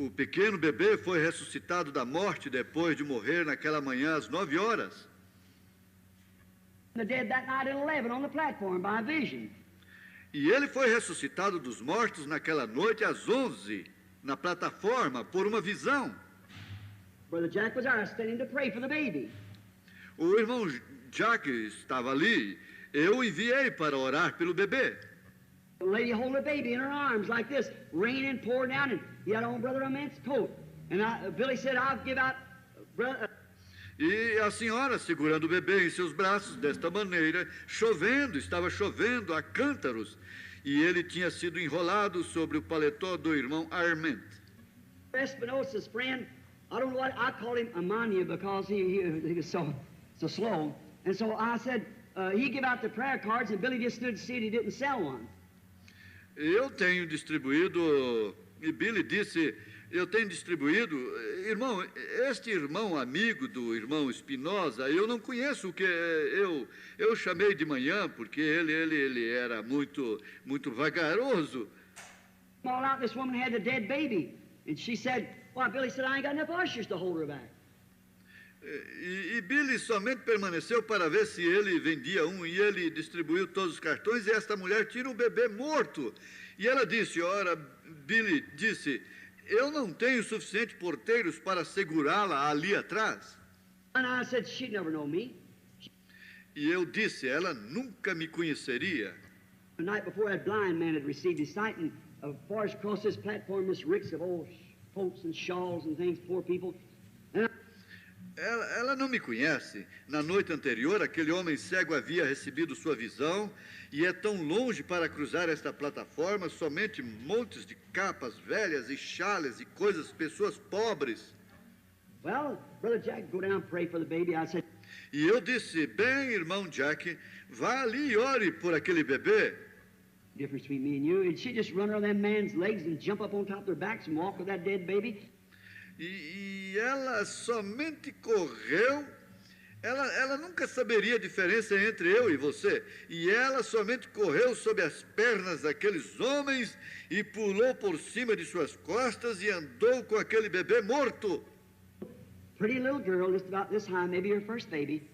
O pequeno bebê foi ressuscitado da morte depois de morrer naquela manhã às 9 horas. The dead that night at 11 on the platform by a vision. E ele foi ressuscitado dos mortos naquela noite às 11, na plataforma, por uma visão. Brother Jack was there standing to pray for the baby. O irmão Jack estava ali. Eu o enviei para orar pelo bebê. The lady holding the baby in her arms like this, raining, pouring down, and he had on Brother Ament's coat. And Billy said, I'll give out... E a senhora segurando o bebê em seus braços desta maneira, chovendo, estava chovendo a cântaros. E ele tinha sido enrolado sobre o paletó do irmão Arment. Espinosa's friend, I don't know what, I call him Amania because he was so slow. And so I said, he gave out the prayer cards and Billy just stood to see it, he didn't sell one. Eu tenho distribuído, e Billy disse, eu tenho distribuído, irmão, este irmão amigo do irmão Espinosa, eu não conheço, o que eu chamei de manhã, porque ele era muito vagaroso. All out, this woman had a dead baby, and she said, well, Billy said, I ain't got enough ushers to hold her back. E Billy somente permaneceu para ver se ele vendia um, e ele distribuiu todos os cartões, e esta mulher tira um bebê morto. E ela disse, ora, Billy disse, eu não tenho suficientes porteiros para segurá-la ali atrás. And I said, she'd never know me. E eu disse, ela nunca me conheceria. The night before, that blind man had received his sight, and far across this platform, this ricks of old coats and shawls and things, poor people. Ela não me conhece. Na noite anterior, aquele homem cego havia recebido sua visão, e é tão longe para cruzar esta plataforma, somente montes de capas velhas e chales e coisas, pessoas pobres. Well, Brother Jack, go down and pray for the baby. I said, E eu disse, bem, irmão Jack, vá ali e ore por aquele bebê. difference between me and you. And she just run around them man's legs and jump up on top of their backs and walk with that dead baby. E ela somente correu, ela nunca saberia a diferença entre eu e você, e ela somente correu sob as pernas daqueles homens e pulou por cima de suas costas e andou com aquele bebê morto. Pretty little girl, just about this high, maybe her first baby.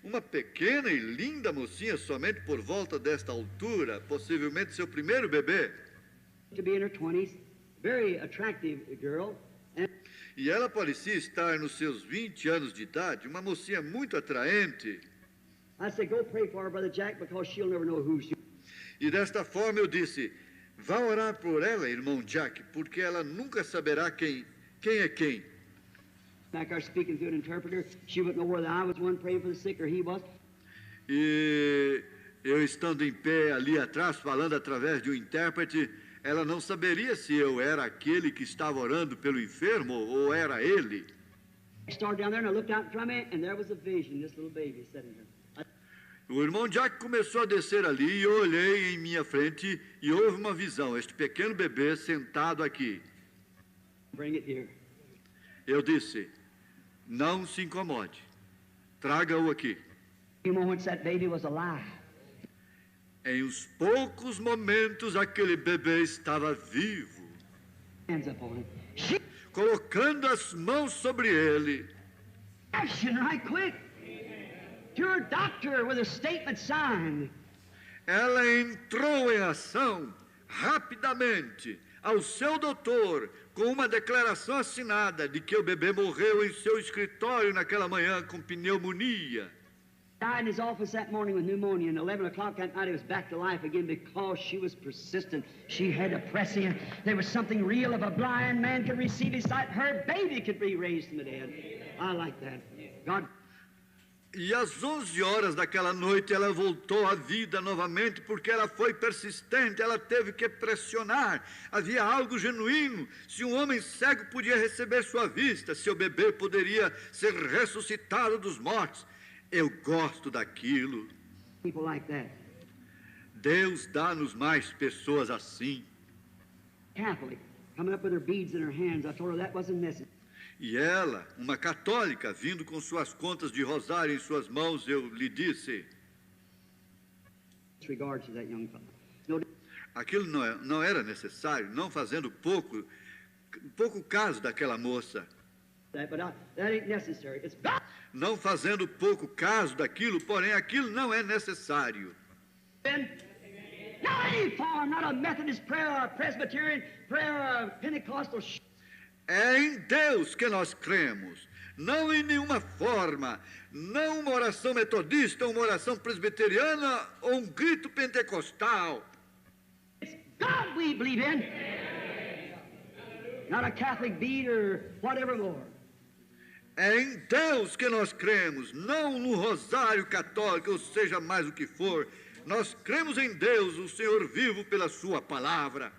Uma pequena e linda mocinha somente por volta desta altura, possivelmente seu primeiro bebê. To be in her 20s, very attractive girl. E ela parecia estar nos seus 20 anos de idade, uma mocinha muito atraente. I said, go pray for her, Brother Jack, because she'll never know who she is. E desta forma eu disse, vá orar por ela, irmão Jack, porque ela nunca saberá quem é quem. Back there speaking through an interpreter, she wouldn't know whether I was one praying for the sick or he was. E eu estando em pé ali atrás, falando através de um intérprete, ela não saberia se eu era aquele que estava orando pelo enfermo ou era ele. I started down there and I looked out in front of me and there was a vision, this little baby sitting there. O irmão Jack começou a descer ali e eu olhei em minha frente e houve uma visão, este pequeno bebê sentado aqui. Bring it here. Eu disse, não se incomode, traga-o aqui. A few moments that baby was alive. Em uns poucos momentos, aquele bebê estava vivo, Hands up on him. She colocando as mãos sobre ele. action right quick. To her doctor with a statement signed. Ela entrou em ação rapidamente ao seu doutor com uma declaração assinada de que o bebê morreu em seu escritório naquela manhã com pneumonia. Died in his office that morning with pneumonia, and 11 o'clock that night he was back to life again because she was persistent. She had to press in. There was something real. If a blind man could receive his sight, her baby could be raised from the dead. I like that. God. E às 11 horas daquela noite ela voltou à vida novamente porque ela foi persistente, ela teve que pressionar. Havia algo genuíno. Se um homem cego podia receber sua vista, seu bebê poderia ser ressuscitado dos mortos. Eu gosto daquilo. People like that. Deus dá-nos mais pessoas assim. Catholic, coming up with her beads in her hands. I told her that wasn't necessary. E ela, uma católica, vindo com suas contas de rosário em suas mãos, eu lhe disse, Disregard to that young fellow. No, aquilo não era necessário, não fazendo pouco pouco caso daquela moça. That ain't necessary. It's God. Não fazendo pouco caso daquilo, porém aquilo não é necessário. Not any form, not a Methodist prayer or a Presbyterian prayer or a Pentecostal. É em Deus que nós cremos, não em nenhuma forma, não uma oração metodista, uma oração presbiteriana ou um grito pentecostal. It's God we believe in, not a Catholic beat or whatever more. É em Deus que nós cremos, não no rosário católico, ou seja, mais o que for. Nós cremos em Deus, o Senhor vivo pela sua palavra.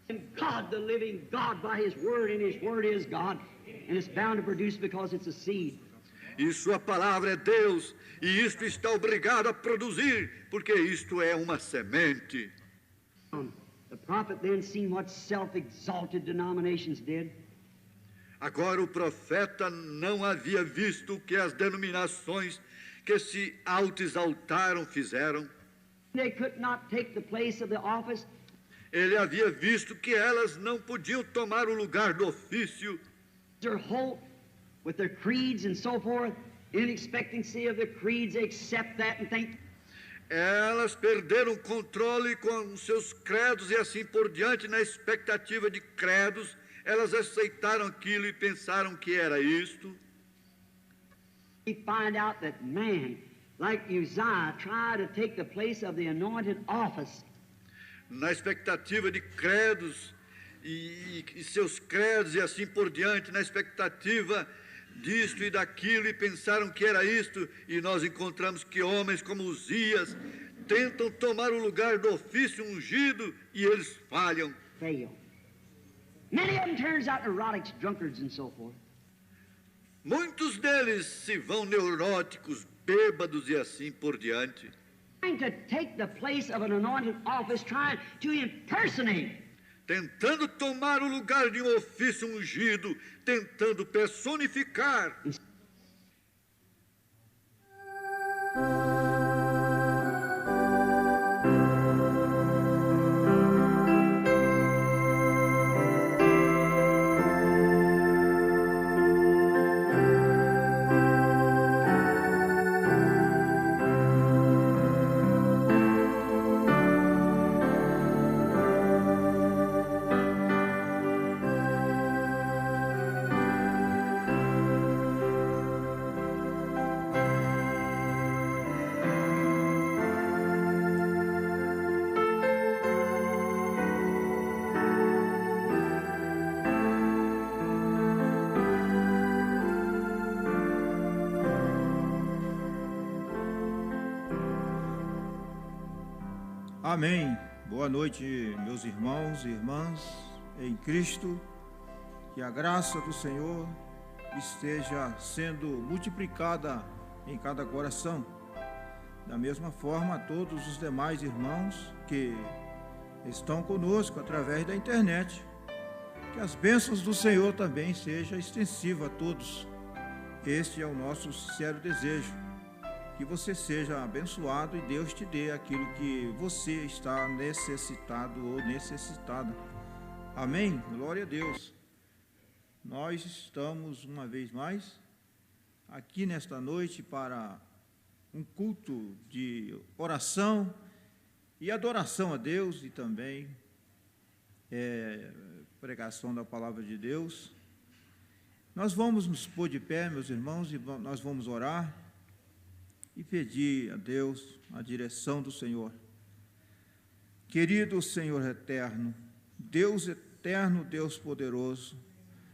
And God, the living God, by His Word, and His Word is God, and it's bound to produce because it's a seed. E sua palavra é Deus, e isto está obrigado a produzir, porque isto é uma semente. The prophet then seen what self-exalted denominations did. Agora o profeta não havia visto o que as denominações que se auto-exaltaram fizeram. They could not take the place of the office. Ele havia visto que elas não podiam tomar o lugar do ofício. Their hope with their creeds and so forth, in expectancy of the creeds, they accept that and think. Elas perderam o controle com seus credos e assim por diante, na expectativa de credos, elas aceitaram aquilo e pensaram que era isto. We find out that man, like Uzziah, tried to take the place of the anointed office. Na expectativa de credos e seus credos e assim por diante, na expectativa disto e daquilo, e pensaram que era isto, e nós encontramos que homens como Uzias tentam tomar o lugar do ofício ungido e eles falham. Fail. Many of them turns out neurotics, drunkards and so forth. Muitos deles se vão neuróticos, bêbados e assim por diante. Trying to take the place of an anointed office, trying to impersonate. Tentando tomar o lugar de um ofício ungido, tentando personificar. Amém. Boa noite, meus irmãos e irmãs em Cristo. Que a graça do Senhor esteja sendo multiplicada em cada coração. Da mesma forma, a todos os demais irmãos que estão conosco através da internet. Que as bênçãos do Senhor também sejam extensivas a todos. Este é o nosso sincero desejo. Que você seja abençoado e Deus te dê aquilo que você está necessitado ou necessitada. Amém? Glória a Deus. Nós estamos uma vez mais aqui nesta noite para um culto de oração e adoração a Deus e também pregação da palavra de Deus. Nós vamos nos pôr de pé, meus irmãos, e nós vamos orar e pedir a Deus a direção do Senhor. Querido Senhor eterno, Deus poderoso,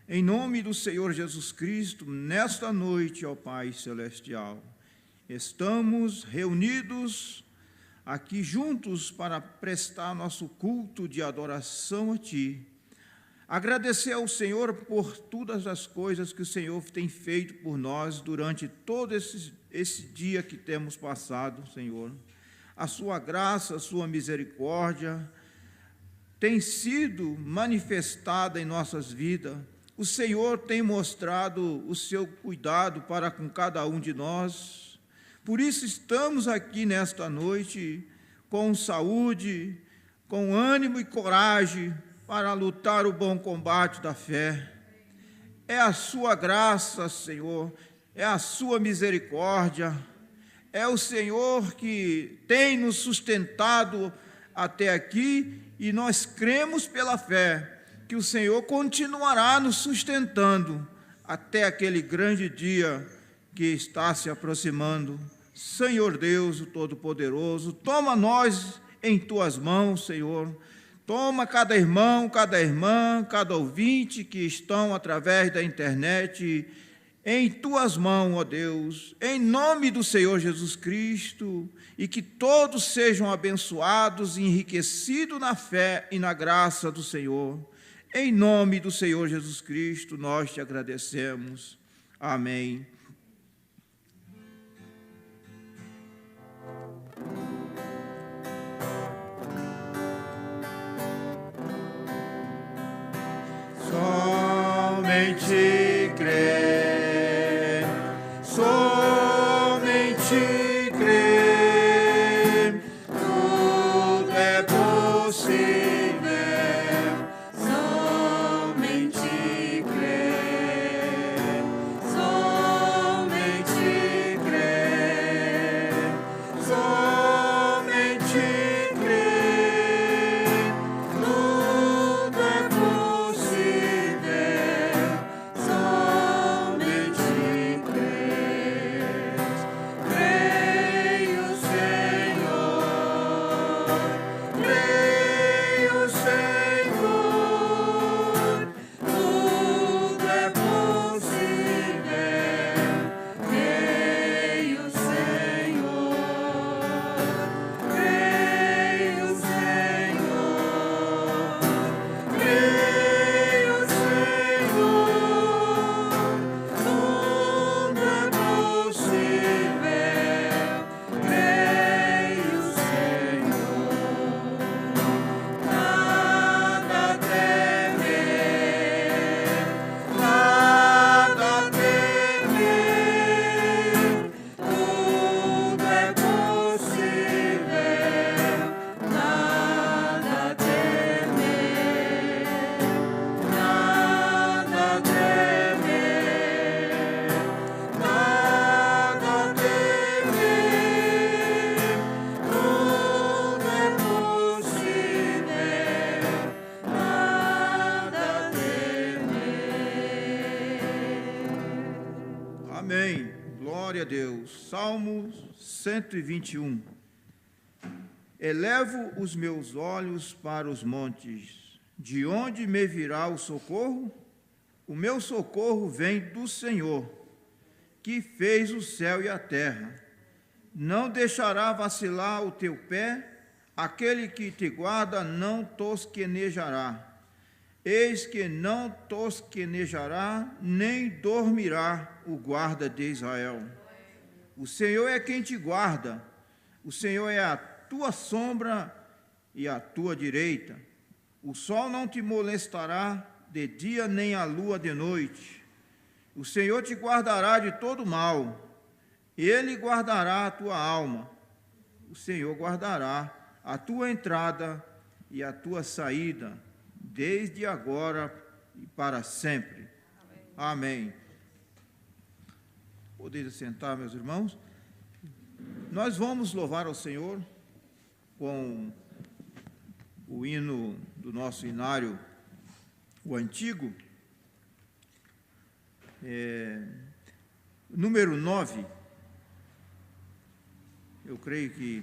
em nome do Senhor Jesus Cristo, nesta noite, ó Pai Celestial, estamos reunidos aqui juntos para prestar nosso culto de adoração a Ti. Agradecer ao Senhor por todas as coisas que o Senhor tem feito por nós durante todo esse dia que temos passado, Senhor. A Sua graça, a Sua misericórdia tem sido manifestada em nossas vidas. O Senhor tem mostrado o Seu cuidado para com cada um de nós. Por isso estamos aqui nesta noite com saúde, com ânimo e coragem para lutar o bom combate da fé. É a sua graça, Senhor, é a sua misericórdia, é o Senhor que tem nos sustentado até aqui, e nós cremos pela fé que o Senhor continuará nos sustentando até aquele grande dia que está se aproximando. Senhor Deus, o Todo-Poderoso, toma nós em tuas mãos, Senhor. Toma cada irmão, cada irmã, cada ouvinte que estão através da internet em tuas mãos, ó Deus, em nome do Senhor Jesus Cristo, e que todos sejam abençoados e enriquecidos na fé e na graça do Senhor. Em nome do Senhor Jesus Cristo, nós te agradecemos. Amém. Somente crer, somente crer, tudo é possível. Somente crer, somente crer, somente crer, tudo é possível. Somente crer, creio, Senhor, creio, Senhor, tudo é possível. Creio, Senhor, creio, Senhor, creio, Senhor, tudo é possível. Creio, Senhor, nada temer, nada temer, tudo é possível. Nada temer, nada temer, nada temer, tudo é possível. Nada temer. Amém. Glória a Deus. Salmo 121. Elevo os meus olhos para os montes. De onde me virá o socorro? O meu socorro vem do Senhor, que fez o céu e a terra. Não deixará vacilar o teu pé, aquele que te guarda não tosquenejará. Eis que não tosquenejará, nem dormirá o guarda de Israel. O Senhor é quem te guarda, o Senhor é a tua sombra e a tua direita. O sol não te molestará de dia, nem a lua de noite. O Senhor te guardará de todo mal, Ele guardará a tua alma. O Senhor guardará a tua entrada e a tua saída, desde agora e para sempre. Amém. Podeis sentar, meus irmãos. Nós vamos louvar ao Senhor com o hino do nosso hinário, o antigo, número 9. Eu creio que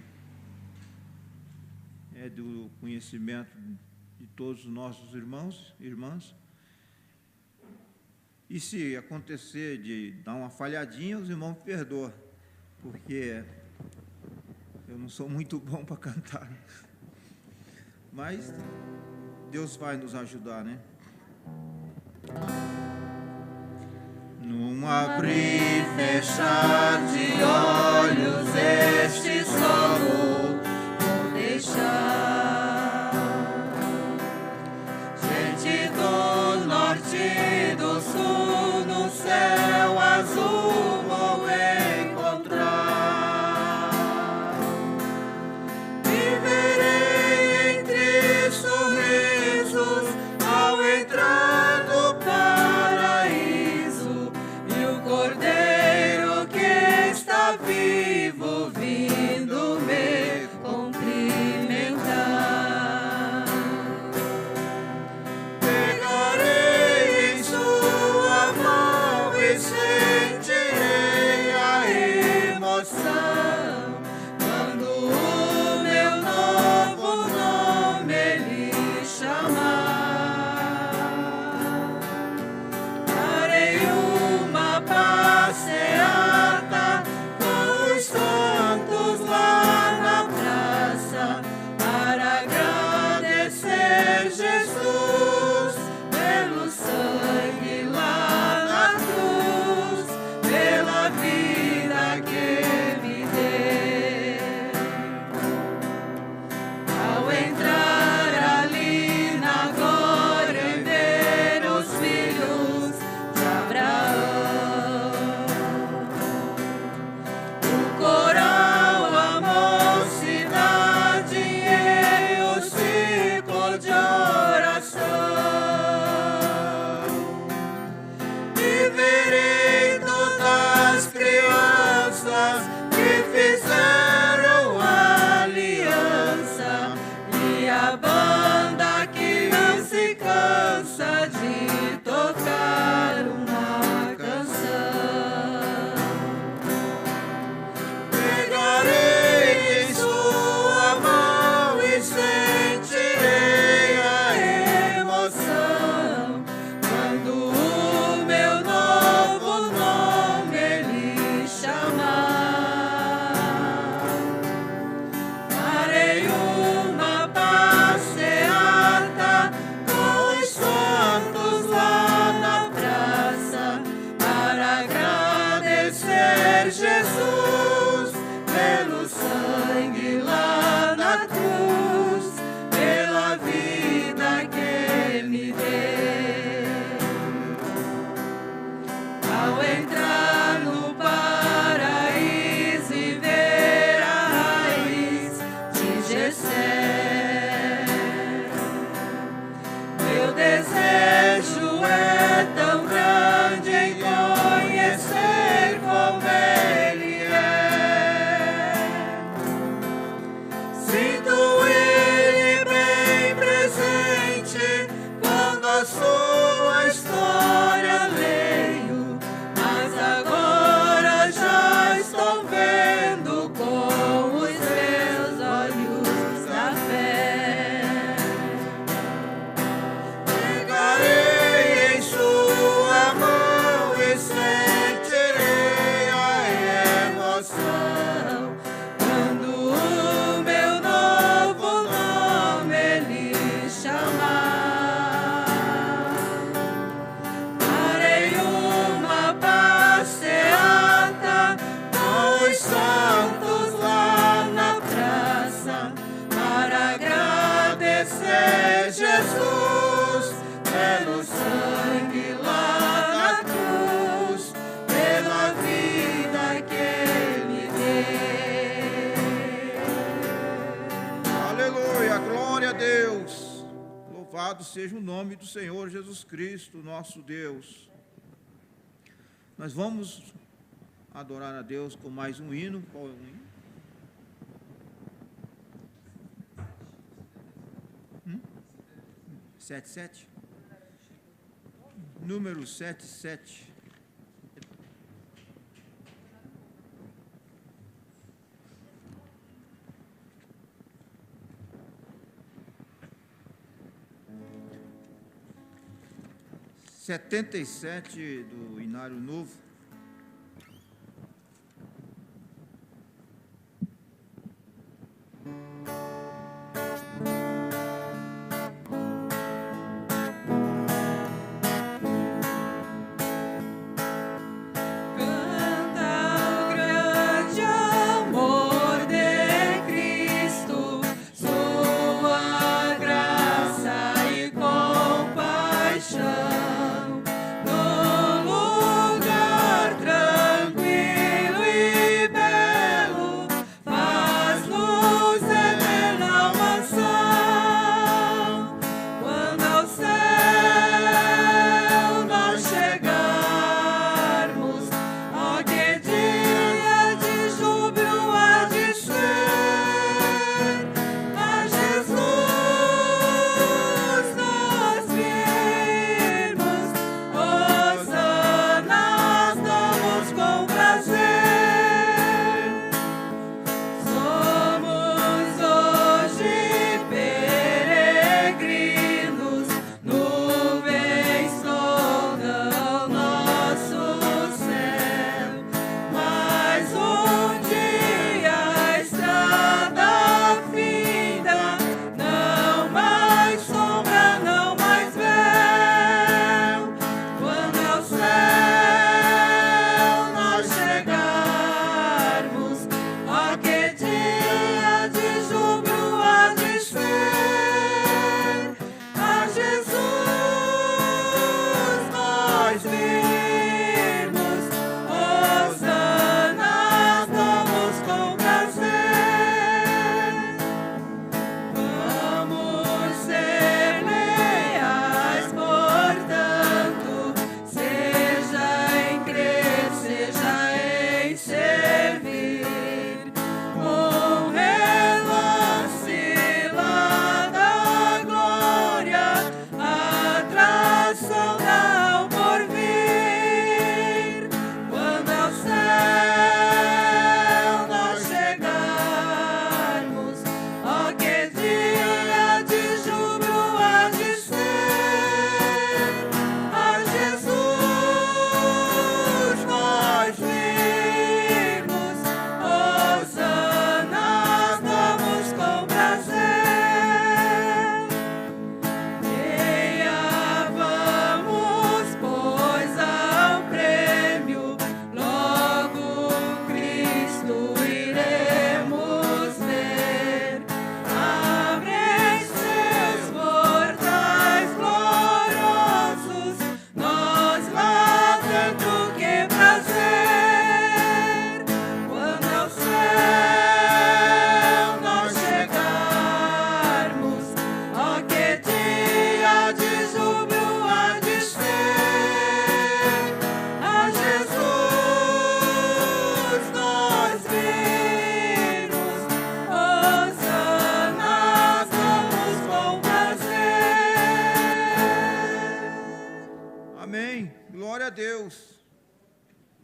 é do conhecimento de todos os nossos irmãos e irmãs. E se acontecer de dar uma falhadinha, os irmãos me perdoam, porque eu não sou muito bom para cantar. Mas Deus vai nos ajudar, né? Num abrir e fechar de olhos, este solo vou deixar. Gente do norte e do sul, no céu azul vou encontrar. Viverei entre sorrisos, Louvado seja o nome do Senhor Jesus Cristo, nosso Deus. Nós vamos adorar a Deus com mais um hino. Qual é o hino? 77? Número 77. Setenta e sete do Inário Novo.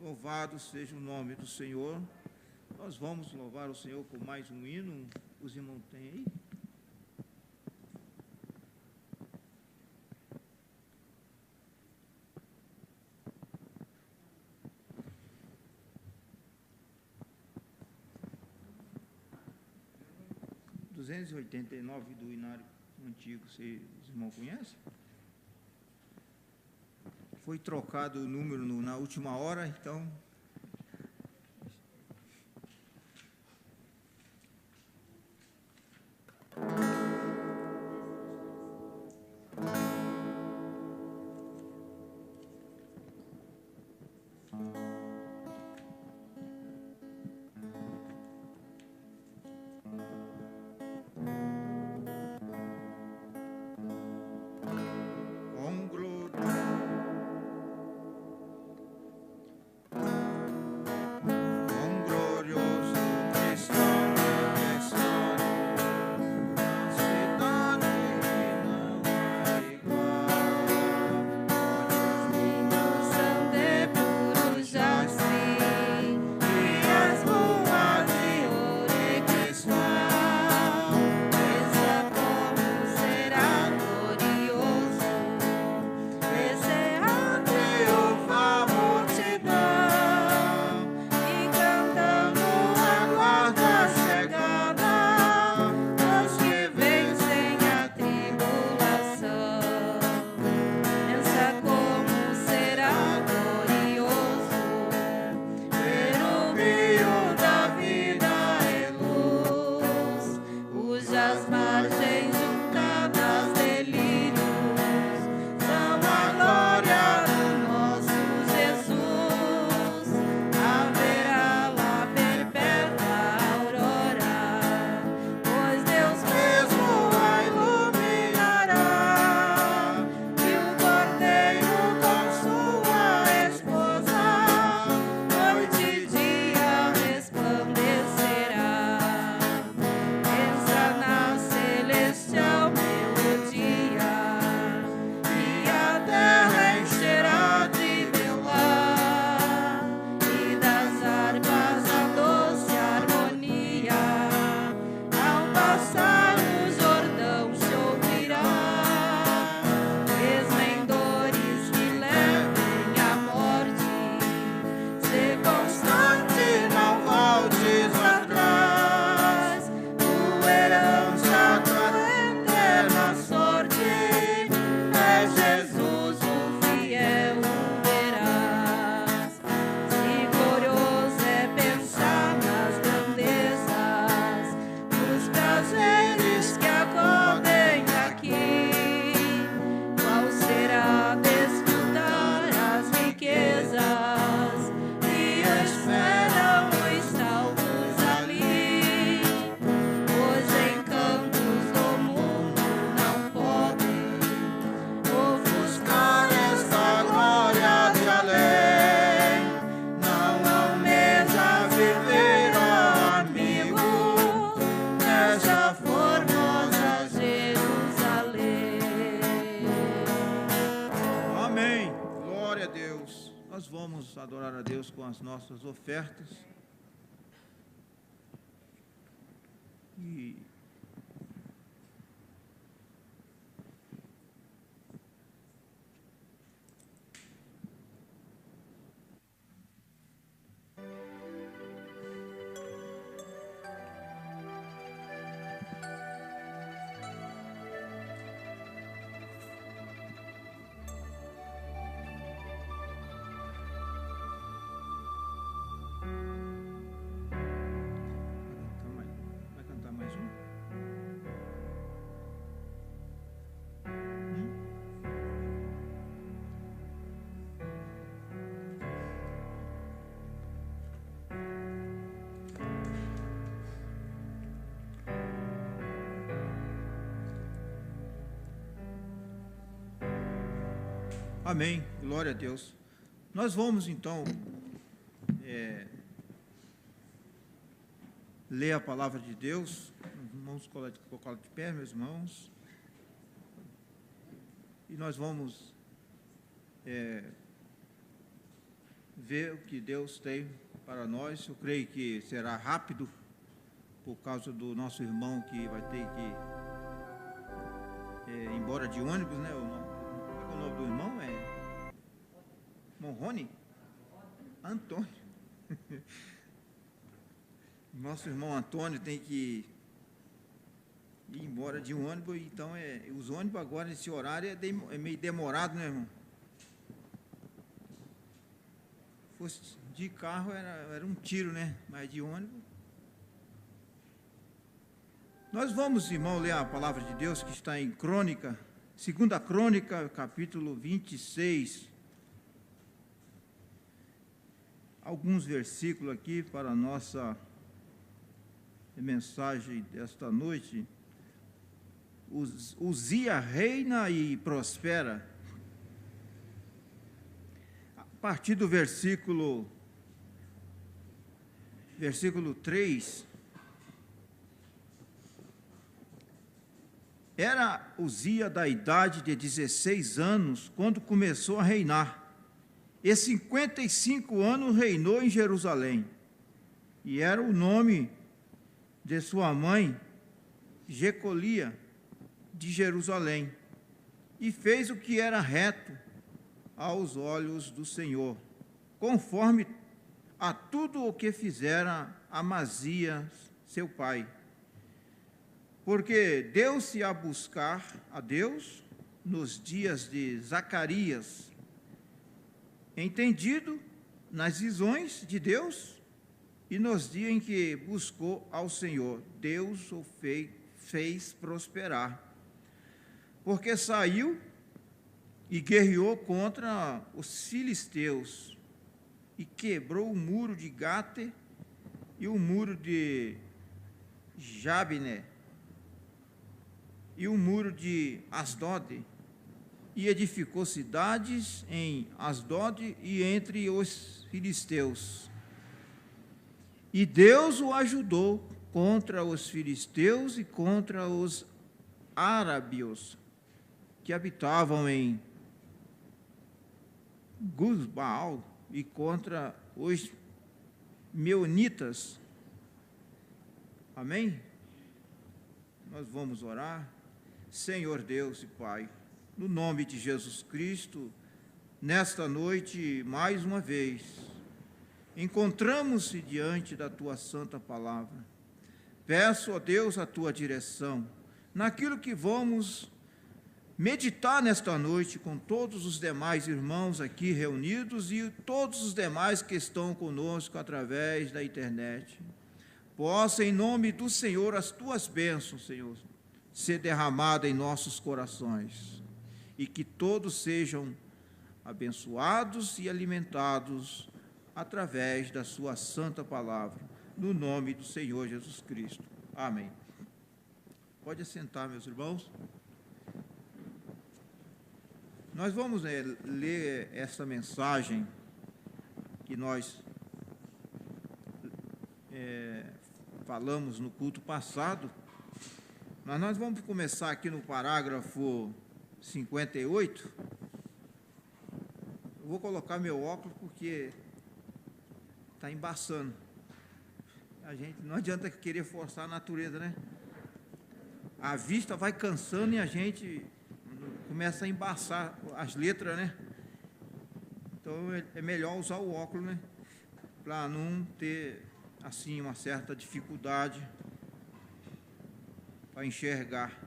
Louvado seja o nome do Senhor. Nós vamos louvar o Senhor com mais um hino. Os irmãos têm aí? Os 289 do Inário Antigo, os irmãos conhecem? Foi trocado o número na última hora, então... glória a Deus. Nós vamos adorar a Deus com as nossas ofertas. E vai cantar mais um? Amém, glória a Deus. Nós vamos então ler a palavra de Deus. Vamos colocar de pé, meus irmãos. E nós vamos ver o que Deus tem para nós. Eu creio que será rápido, por causa do nosso irmão que vai ter que ir embora de ônibus, né? Qual é o nome do irmão? Monrone? Antônio. Nosso irmão Antônio tem que ir embora de um ônibus, então os ônibus agora nesse horário é meio demorado, né, irmão? Se fosse de carro era um tiro, né? Mas de ônibus. Nós vamos, irmão, ler a palavra de Deus que está em Crônica, 2ª Crônica, capítulo 26. Alguns versículos aqui para a nossa mensagem desta noite. Uzia reina e prospera. A partir do versículo 3. Era Uzia da idade de 16 anos quando começou a reinar. E 55 anos reinou em Jerusalém. E era o nome de sua mãe, Jecolia, de Jerusalém. E fez o que era reto aos olhos do Senhor, conforme a tudo o que fizera Amazias, seu pai. Porque deu-se a buscar a Deus nos dias de Zacarias, entendido nas visões de Deus, e nos dias em que buscou ao Senhor, Deus o fez prosperar. Porque saiu e guerreou contra os filisteus, e quebrou o muro de Gate e o muro de Jabné, e o muro de Asdod, e edificou cidades em Asdod e entre os filisteus. E Deus o ajudou contra os filisteus e contra os árabios que habitavam em Gusbaal e contra os meunitas. Amém? Nós vamos orar. Senhor Deus e Pai, no nome de Jesus Cristo, nesta noite, mais uma vez, encontramos-se diante da Tua santa palavra. Peço a Deus a Tua direção naquilo que vamos meditar nesta noite com todos os demais irmãos aqui reunidos e todos os demais que estão conosco através da internet. Possa, em nome do Senhor, as Tuas bênçãos, Senhor, ser derramada em nossos corações, e que todos sejam abençoados e alimentados através da sua santa palavra, no nome do Senhor Jesus Cristo. Amém. Pode assentar, meus irmãos. Nós vamos ler essa mensagem que nós falamos no culto passado, mas nós vamos começar aqui no parágrafo 58. Eu vou colocar meu óculos porque está embaçando. A gente não adianta querer forçar a natureza, né? A vista vai cansando e a gente começa a embaçar as letras, né? Então é melhor usar o óculos, né? Para não ter, assim, uma certa dificuldade para enxergar.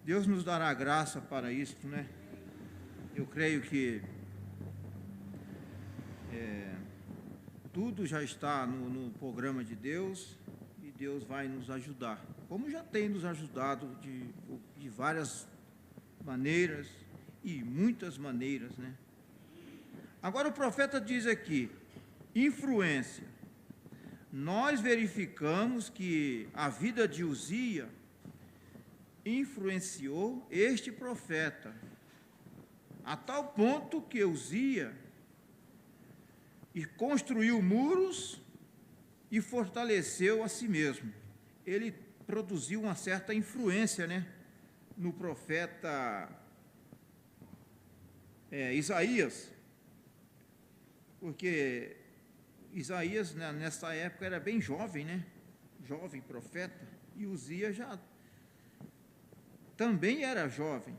Deus nos dará graça para isso, né? Eu creio que tudo já está no programa de Deus e Deus vai nos ajudar, como já tem nos ajudado de várias maneiras e muitas maneiras, né? Agora o profeta diz aqui, influência. Nós verificamos que a vida de Uzia influenciou este profeta, a tal ponto que Uzia construiu muros e fortaleceu a si mesmo. Ele produziu uma certa influência, né, no profeta Isaías, porque Isaías, né, nessa época era bem jovem, né, jovem profeta, e Uzia já também era jovem.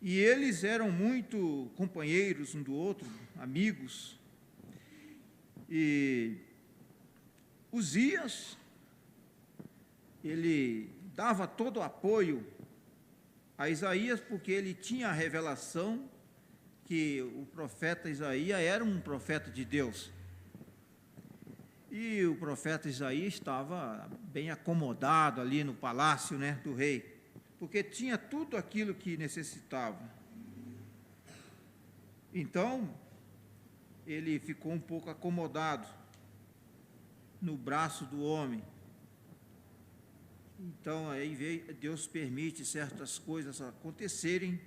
E eles eram muito companheiros um do outro, amigos. E Uzias, ele dava todo o apoio a Isaías, porque ele tinha a revelação que o profeta Isaías era um profeta de Deus. E o profeta Isaías estava bem acomodado ali no palácio, né, do rei, porque tinha tudo aquilo que necessitava. Então, ele ficou um pouco acomodado no braço do homem. Então, aí Deus permite certas coisas acontecerem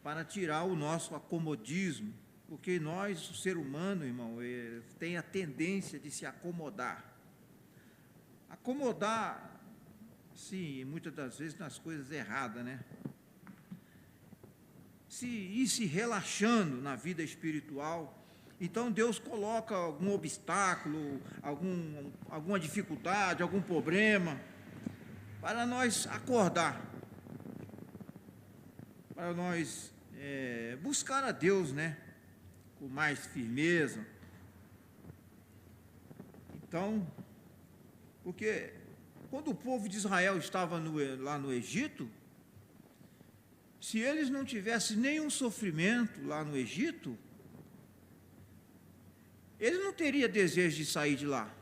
para tirar o nosso acomodismo, porque nós, o ser humano, irmão, tem a tendência de se acomodar. Acomodar, sim, muitas das vezes nas coisas erradas, né? Ir se relaxando na vida espiritual. Então Deus coloca algum obstáculo, alguma dificuldade, algum problema, para nós acordar, para nós buscar a Deus, né, com mais firmeza. Então, porque quando o povo de Israel estava lá no Egito, se eles não tivessem nenhum sofrimento lá no Egito, eles não teriam desejo de sair de lá.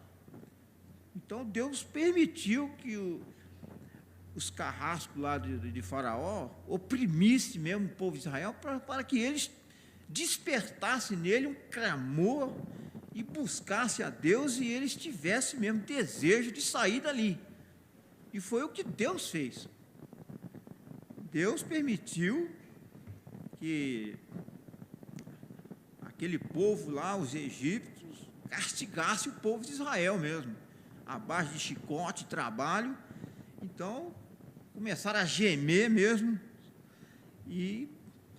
Então Deus permitiu que os carrascos lá de Faraó oprimissem mesmo o povo de Israel, para que eles despertassem nele um clamor e buscassem a Deus, e eles tivessem mesmo desejo de sair dali. E foi o que Deus fez. Deus permitiu que aquele povo lá, os egípcios, castigasse o povo de Israel mesmo, à base de chicote, trabalho. Então, começaram a gemer mesmo, e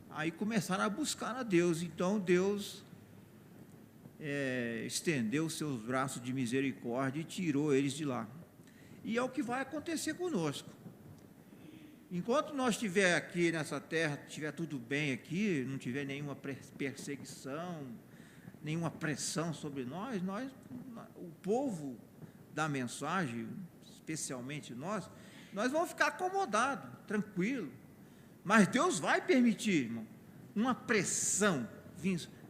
aí começaram a buscar a Deus. Então, Deus estendeu os seus braços de misericórdia e tirou eles de lá. E é o que vai acontecer conosco. Enquanto nós estiver aqui nessa terra, estiver tudo bem aqui, não tiver nenhuma perseguição, nenhuma pressão sobre nós, o povo da mensagem, especialmente nós vamos ficar acomodados, tranquilos. Mas Deus vai permitir, irmão, uma pressão.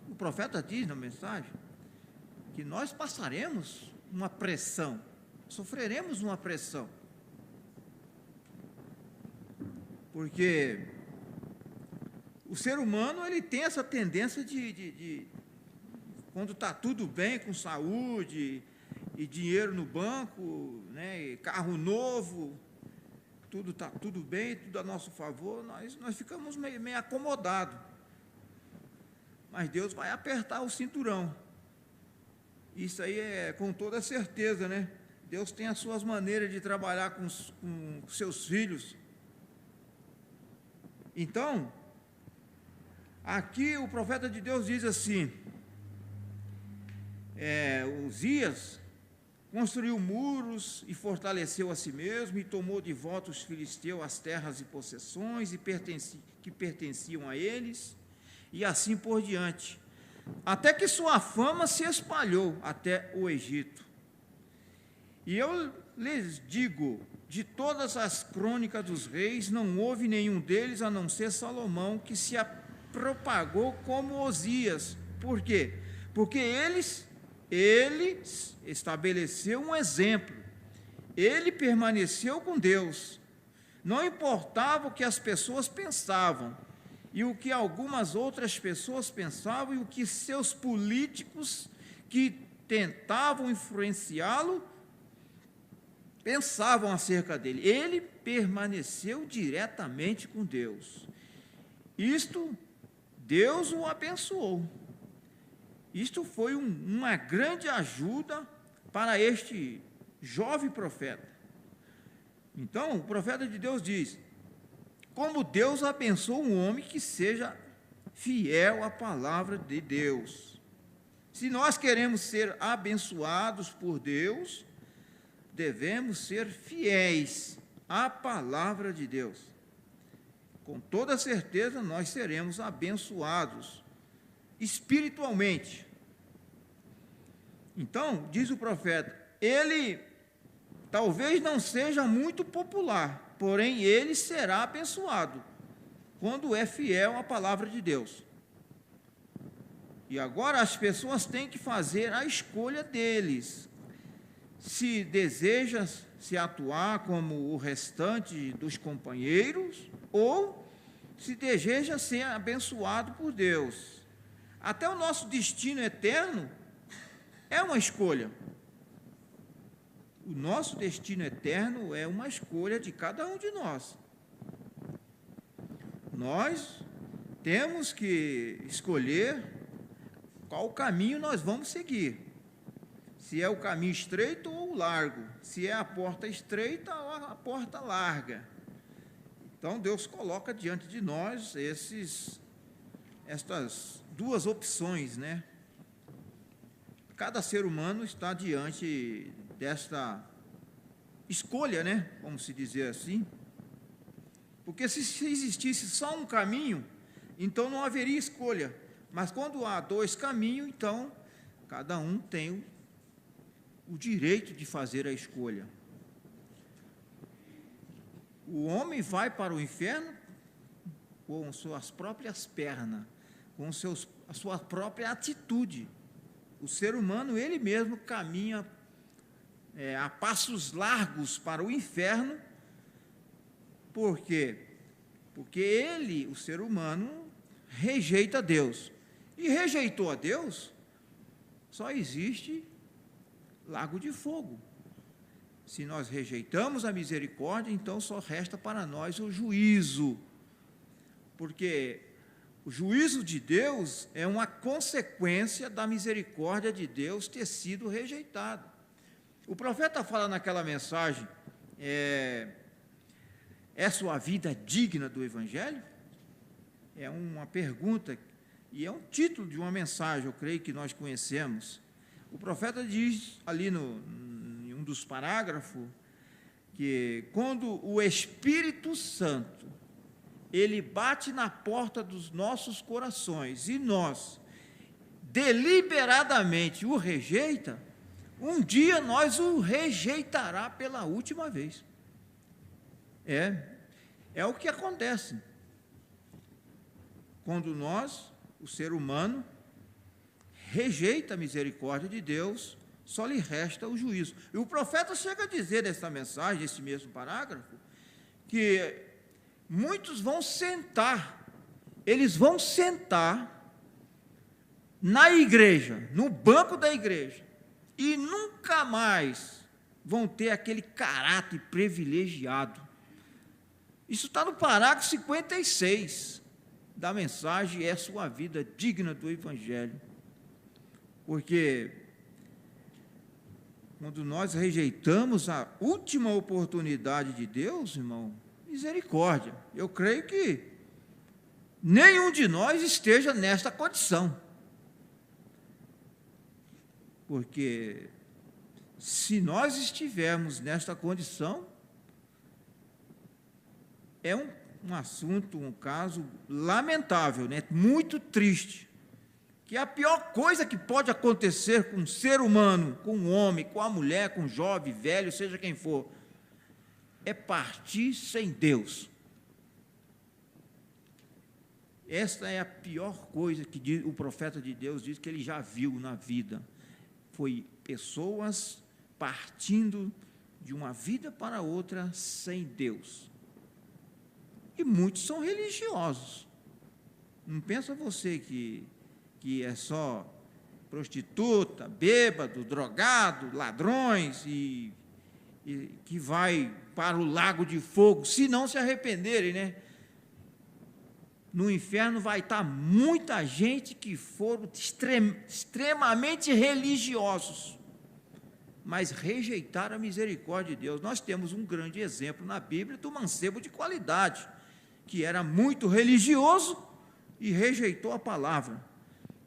O profeta diz na mensagem que nós passaremos uma pressão, sofreremos uma pressão. Porque o ser humano, ele tem essa tendência de quando está tudo bem, com saúde e dinheiro no banco, né, e carro novo, tudo está tudo bem, tudo a nosso favor, nós ficamos meio acomodados. Mas Deus vai apertar o cinturão. Isso aí é com toda certeza, né? Deus tem as suas maneiras de trabalhar com seus filhos. Então, Aqui o profeta de Deus diz assim, Uzias construiu muros e fortaleceu a si mesmo e tomou de volta os filisteus as terras e possessões que pertenciam a eles, e assim por diante, até que sua fama se espalhou até o Egito. E eu lhes digo, de todas as crônicas dos reis, não houve nenhum deles, a não ser Salomão, que se propagou como Osias. Por quê? Porque ele estabeleceu um exemplo, ele permaneceu com Deus, não importava o que as pessoas pensavam, e o que algumas outras pessoas pensavam, e o que seus políticos que tentavam influenciá-lo pensavam acerca dele. Ele permaneceu diretamente com Deus. Isto, Deus o abençoou. Isto foi uma grande ajuda para este jovem profeta. Então, o profeta de Deus diz, como Deus abençoa um homem que seja fiel à palavra de Deus. Se nós queremos ser abençoados por Deus, devemos ser fiéis à palavra de Deus. Com toda certeza nós seremos abençoados espiritualmente. Então, diz o profeta, ele talvez não seja muito popular, porém ele será abençoado quando é fiel à palavra de Deus. E agora as pessoas têm que fazer a escolha deles, se deseja se atuar como o restante dos companheiros, ou se deseja ser abençoado por Deus. Até o nosso destino eterno é uma escolha. O nosso destino eterno é uma escolha de cada um de nós. Nós temos que escolher qual caminho nós vamos seguir. Se é o caminho estreito ou o largo, se é a porta estreita ou a porta larga. Então, Deus coloca diante de nós estas duas opções, né? Cada ser humano está diante desta escolha, né? Vamos se dizer assim. Porque se existisse só um caminho, então não haveria escolha. Mas quando há dois caminhos, então cada um tem o direito de fazer a escolha. O homem vai para o inferno com suas próprias pernas, com a sua própria atitude. O ser humano, ele mesmo caminha a passos largos para o inferno. Por quê? Porque ele, o ser humano, rejeita Deus. E rejeitou a Deus, só existe lago de fogo. Se nós rejeitamos a misericórdia, então só resta para nós o juízo. Porque o juízo de Deus é uma consequência da misericórdia de Deus ter sido rejeitado. O profeta fala naquela mensagem, é sua vida digna do Evangelho? É uma pergunta, e é um título de uma mensagem, eu creio que nós conhecemos. O profeta diz ali em um dos parágrafos, que quando o Espírito Santo, ele bate na porta dos nossos corações, e nós deliberadamente o rejeita, um dia nós o rejeitará pela última vez. É o que acontece. Quando nós, o ser humano, rejeita a misericórdia de Deus, só lhe resta o juízo. E o profeta chega a dizer nessa mensagem, nesse mesmo parágrafo, que muitos vão sentar, eles vão sentar na igreja, no banco da igreja, e nunca mais vão ter aquele caráter privilegiado. Isso está no parágrafo 56 da mensagem, é sua vida digna do Evangelho. Porque quando nós rejeitamos a última oportunidade de Deus, irmão, misericórdia. Eu creio que nenhum de nós esteja nesta condição. Porque se nós estivermos nesta condição, é um assunto, um caso lamentável, né? Muito triste, que a pior coisa que pode acontecer com um ser humano, com um homem, com a mulher, com um jovem, velho, seja quem for, é partir sem Deus. Esta é a pior coisa que o profeta de Deus diz que ele já viu na vida. Foi pessoas partindo de uma vida para outra sem Deus. E muitos são religiosos. Não pensa você que é só prostituta, bêbado, drogado, ladrões e que vai para o lago de fogo, se não se arrependerem, né? No inferno vai estar muita gente que foram extremamente religiosos, mas rejeitaram a misericórdia de Deus. Nós temos um grande exemplo na Bíblia do mancebo de qualidade, que era muito religioso e rejeitou a palavra.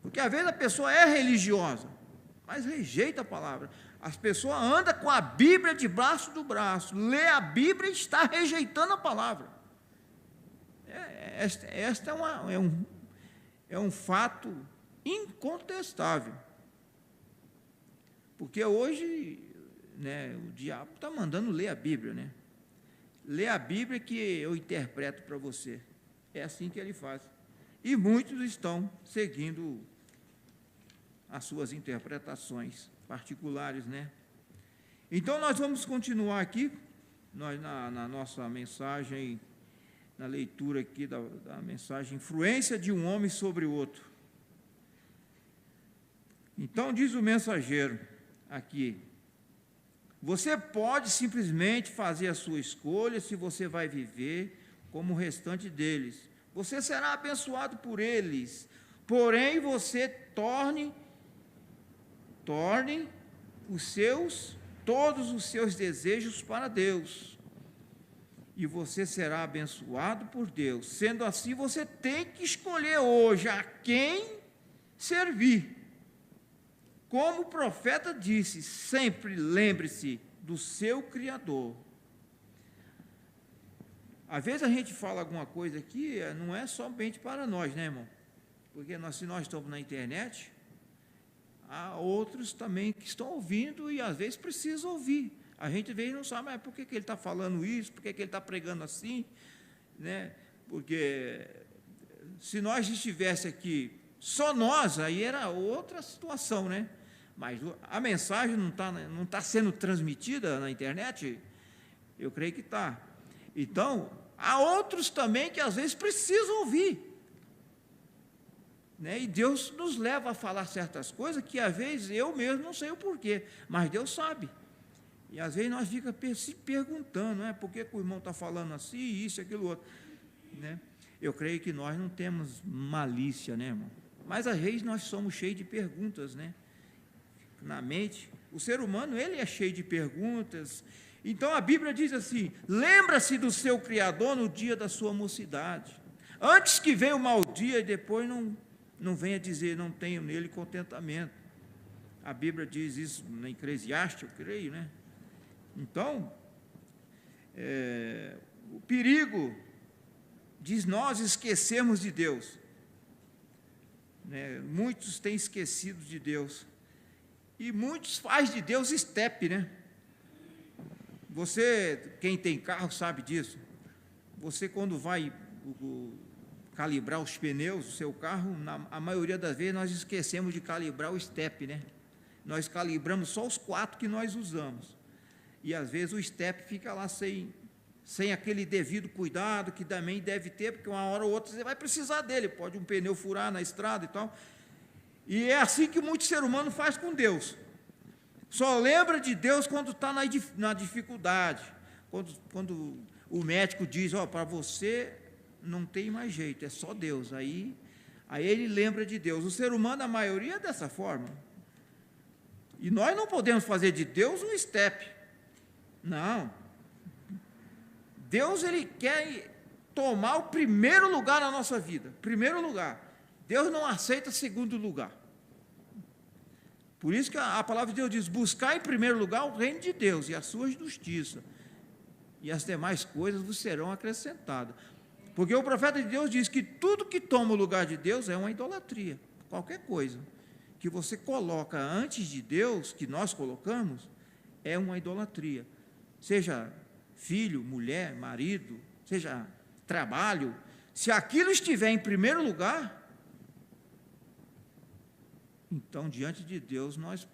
Porque às vezes a pessoa é religiosa, mas rejeita a palavra. As pessoas andam com a Bíblia debaixo do braço, lê a Bíblia e está rejeitando a palavra. Esta é um fato incontestável. Porque hoje, né, o diabo está mandando ler a Bíblia, né? Lê a Bíblia que eu interpreto para você. É assim que ele faz. E muitos estão seguindo as suas interpretações particulares, né? Então, nós vamos continuar aqui, nós na nossa mensagem, na leitura aqui da mensagem, influência de um homem sobre o outro. Então, diz o mensageiro aqui, você pode simplesmente fazer a sua escolha se você vai viver como o restante deles. Você será abençoado por eles, porém você torne todos os seus desejos para Deus, e você será abençoado por Deus. Sendo assim, você tem que escolher hoje a quem servir. Como o profeta disse, sempre lembre-se do seu Criador. Às vezes a gente fala alguma coisa aqui, não é somente para nós, né, irmão? Porque se nós estamos na internet, há outros também que estão ouvindo e às vezes precisam ouvir. A gente vê e não sabe, mas por que ele está falando isso, por que ele está pregando assim, né? Porque se nós estivesse aqui, só nós, aí era outra situação, né? Mas a mensagem não tá sendo transmitida na internet? Eu creio que está. Então, há outros também que às vezes precisam ouvir, né? E Deus nos leva a falar certas coisas que às vezes eu mesmo não sei o porquê, mas Deus sabe. E às vezes nós ficamos se perguntando, né? Por que o irmão está falando assim, isso, aquilo, outro, né? Eu creio que nós não temos malícia, né, irmão? Mas às vezes nós somos cheios de perguntas, né? Na mente, o ser humano, ele é cheio de perguntas. Então a Bíblia diz assim, lembra-se do seu Criador no dia da sua mocidade, antes que venha o mau dia e depois não venha dizer, não tenho nele contentamento. A Bíblia diz isso na Eclesiastes, eu creio, né? Então, o perigo de nós esquecermos de Deus, né? Muitos têm esquecido de Deus, e muitos faz de Deus estepe, né? Você, quem tem carro sabe disso. Você, quando vai calibrar os pneus do seu carro, a maioria das vezes nós esquecemos de calibrar o estepe, né? Nós calibramos só os 4 que nós usamos, e às vezes o estepe fica lá sem aquele devido cuidado que também deve ter, porque uma hora ou outra você vai precisar dele, pode um pneu furar na estrada e tal. E é assim que muito ser humano faz com Deus. Só lembra de Deus quando está na dificuldade, quando o médico diz, para você não tem mais jeito, é só Deus. Aí ele lembra de Deus. O ser humano, a maioria é dessa forma. E nós não podemos fazer de Deus um estepe. Não. Deus, ele quer tomar o primeiro lugar na nossa vida. Primeiro lugar. Deus não aceita segundo lugar. Por isso que a palavra de Deus diz: buscar em primeiro lugar o reino de Deus e a sua justiça, e as demais coisas vos serão acrescentadas. Porque o profeta de Deus diz que tudo que toma o lugar de Deus é uma idolatria. Qualquer coisa que você coloca antes de Deus, que nós colocamos, é uma idolatria. Seja filho, mulher, marido, seja trabalho, se aquilo estiver em primeiro lugar, então, diante de Deus, nós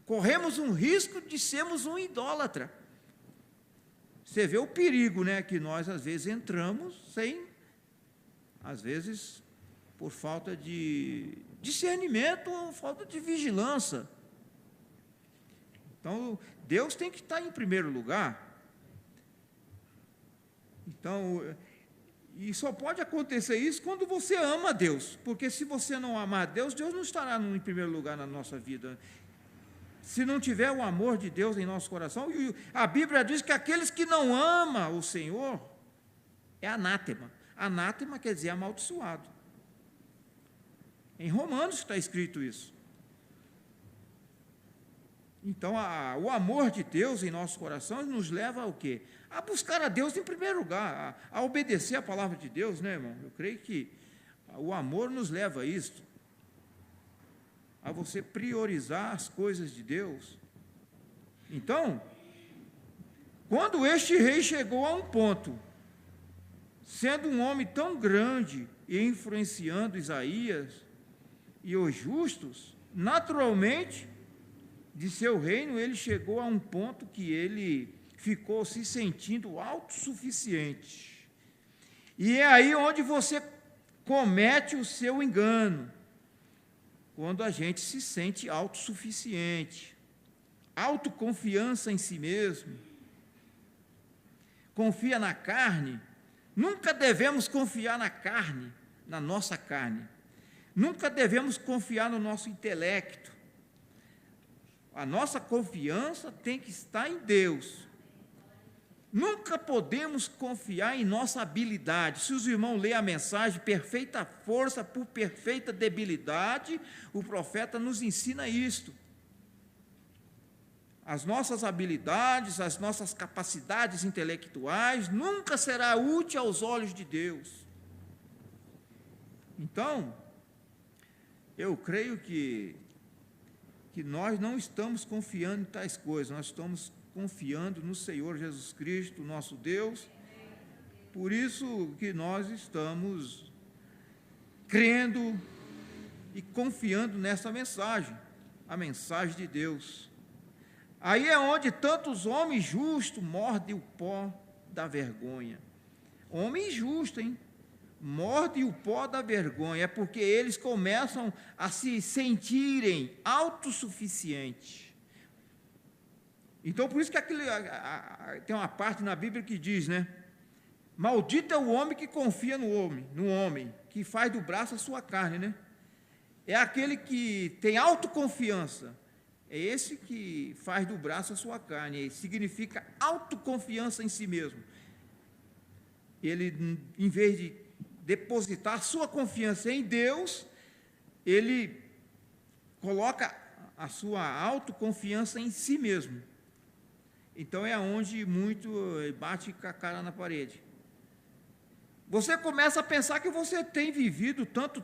corremos um risco de sermos um idólatra. Você vê o perigo, né, que nós, às vezes, entramos sem, às vezes, por falta de discernimento ou falta de vigilância. Então, Deus tem que estar em primeiro lugar. Então, e só pode acontecer isso quando você ama a Deus, porque se você não amar a Deus, Deus não estará em primeiro lugar na nossa vida. Se não tiver o amor de Deus em nosso coração, e a Bíblia diz que aqueles que não amam o Senhor é anátema. Anátema quer dizer amaldiçoado. Em Romanos está escrito isso. Então, o amor de Deus em nosso coração nos leva ao quê? A buscar a Deus em primeiro lugar, a obedecer a palavra de Deus, né, irmão? Eu creio que o amor nos leva a isto, a você priorizar as coisas de Deus. Então, quando este rei chegou a um ponto, sendo um homem tão grande e influenciando Isaías e os justos, naturalmente, de seu reino, ele chegou a um ponto que ele ficou se sentindo autossuficiente. E é aí onde você comete o seu engano, quando a gente se sente autossuficiente, autoconfiança em si mesmo, confia na carne. Nunca devemos confiar na carne, na nossa carne. Nunca devemos confiar no nosso intelecto. A nossa confiança tem que estar em Deus. Nunca podemos confiar em nossa habilidade. Se os irmãos lerem a mensagem, perfeita força por perfeita debilidade, o profeta nos ensina isto. As nossas habilidades, as nossas capacidades intelectuais, nunca será útil aos olhos de Deus. Então, eu creio que nós não estamos confiando em tais coisas, nós estamos confiando no Senhor Jesus Cristo, nosso Deus. Por isso que nós estamos crendo e confiando nessa mensagem, a mensagem de Deus. Aí é onde tantos homens justos mordem o pó da vergonha. Homem justo, hein? Morde o pó da vergonha, é porque eles começam a se sentirem autossuficientes. Então, por isso que tem uma parte na Bíblia que diz, né? Maldito é o homem que confia no homem, que faz do braço a sua carne, né? É aquele que tem autoconfiança, é esse que faz do braço a sua carne, significa autoconfiança em si mesmo. Ele, em vez de depositar sua confiança em Deus, ele coloca a sua autoconfiança em si mesmo. Então é onde muito bate com a cara na parede. Você começa a pensar que você tem vivido tanto